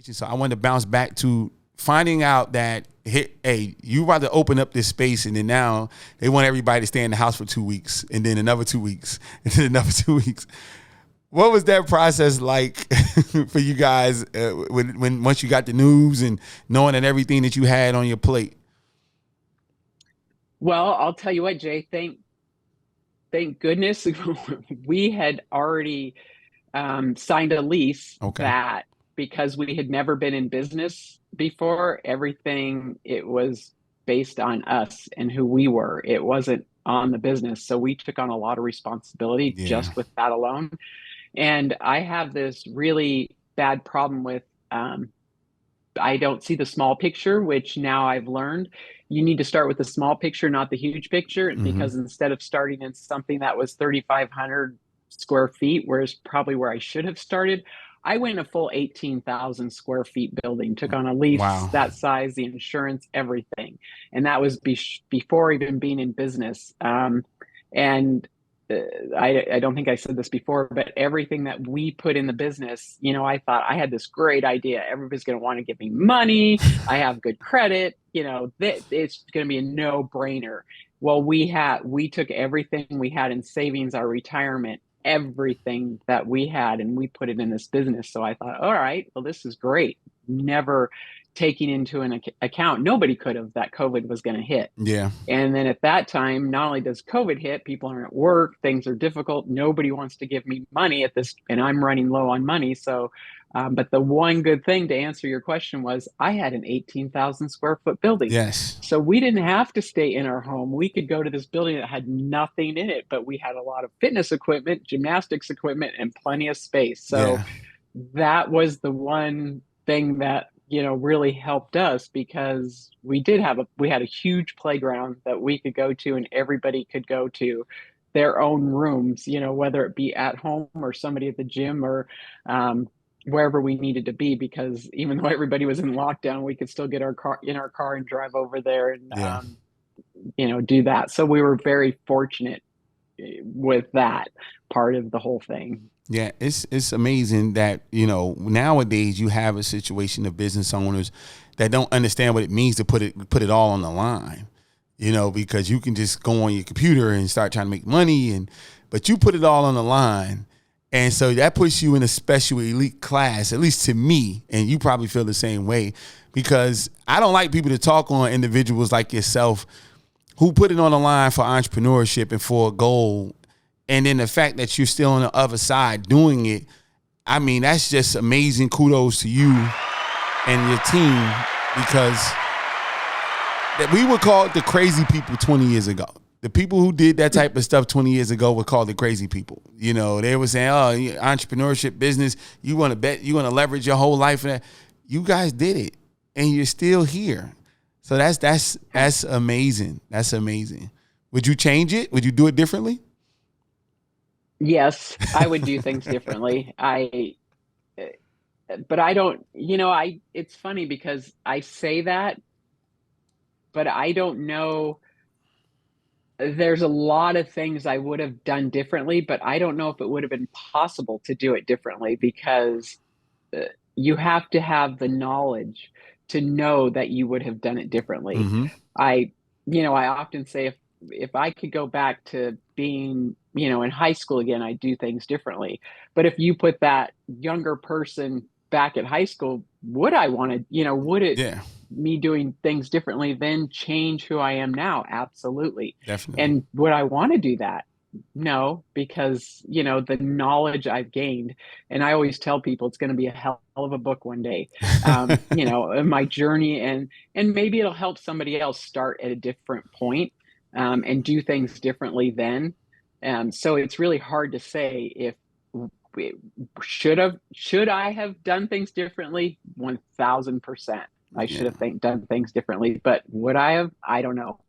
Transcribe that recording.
conversation. So I wanted to bounce back to finding out that, hey, you about to open up this space, and then now they want everybody to stay in the house for 2 weeks, and then another 2 weeks, and then another 2 weeks. What was that process like for you guys when once you got the news and knowing that everything that you had on your plate? Well, I'll tell you what, Jay, thank goodness we had already signed a lease Okay. that, because we had never been in business before, everything, it was based on us and who we were. It wasn't on the business. So we took on a lot of responsibility Yeah. just with that alone. And I have this really bad problem with, I don't see the small picture, which now I've learned you need to start with the small picture, not the huge picture, Mm-hmm. because instead of starting in something that was 3,500 square feet, whereas probably where I should have started, I went a full 18,000 square feet building, took on a lease Wow. that size, the insurance, everything. And that was before even being in business. And uh, I don't think I said this before, but everything that we put in the business, I thought I had this great idea. Everybody's going to want to give me money. I have good credit. It's going to be a no brainer. Well, we took everything we had in savings, our retirement, everything that we had, and we put it in this business. So I thought, all right, well, this is great. Never taking into an account, nobody could have, that COVID was going to hit. Yeah. And then at that time, not only does COVID hit, people aren't at work, things are difficult. Nobody wants to give me money at this, and I'm running low on money. So, but the one good thing, to answer your question, was I had an 18,000 square foot building. Yes. So we didn't have to stay in our home. We could go to this building that had nothing in it, but we had a lot of fitness equipment, gymnastics equipment, and plenty of space. So Yeah. that was the one thing that really helped us, because we had a huge playground that we could go to, and everybody could go to their own rooms, whether it be at home or somebody at the gym, or wherever we needed to be, because even though everybody was in lockdown, we could still get our car in our car and drive over there and Yeah. do that. So we were very fortunate with that part of the whole thing. Yeah, it's amazing that, nowadays you have a situation of business owners that don't understand what it means to put it all on the line. Because you can just go on your computer and start trying to make money, but you put it all on the line. And so that puts you in a special elite class, at least to me, and you probably feel the same way, because I don't like people to talk on individuals like yourself who put it on the line for entrepreneurship and for a goal. And then the fact that you're still on the other side doing it, I mean, that's just amazing. Kudos to you and your team, because that we were called the crazy people 20 years ago. The people who did that type of stuff 20 years ago were called the crazy people. They were saying, oh, entrepreneurship business, you want to bet, you want to leverage your whole life. You guys did it, and you're still here. So that's amazing. That's amazing. Would you change it? Would you do it differently? Yes, I would do things differently. But I don't, it's funny because I say that, but I don't know. There's a lot of things I would have done differently, but I don't know if it would have been possible to do it differently, because uh, you have to have the knowledge to know that you would have done it differently. Mm-hmm. I, I often say, if I could go back to being, in high school again, I'd do things differently. But if you put that younger person back at high school, would I want to, would it, Yeah, me doing things differently then change who I am now? Absolutely. definitely. And would I want to do that? No, because the knowledge I've gained, and I always tell people it's going to be a hell of a book one day. In my journey, and maybe it'll help somebody else start at a different point, and do things differently then. So it's really hard to say if we should I have done things differently? 1,000%. I should Yeah. have done things differently, but would I have? I don't know.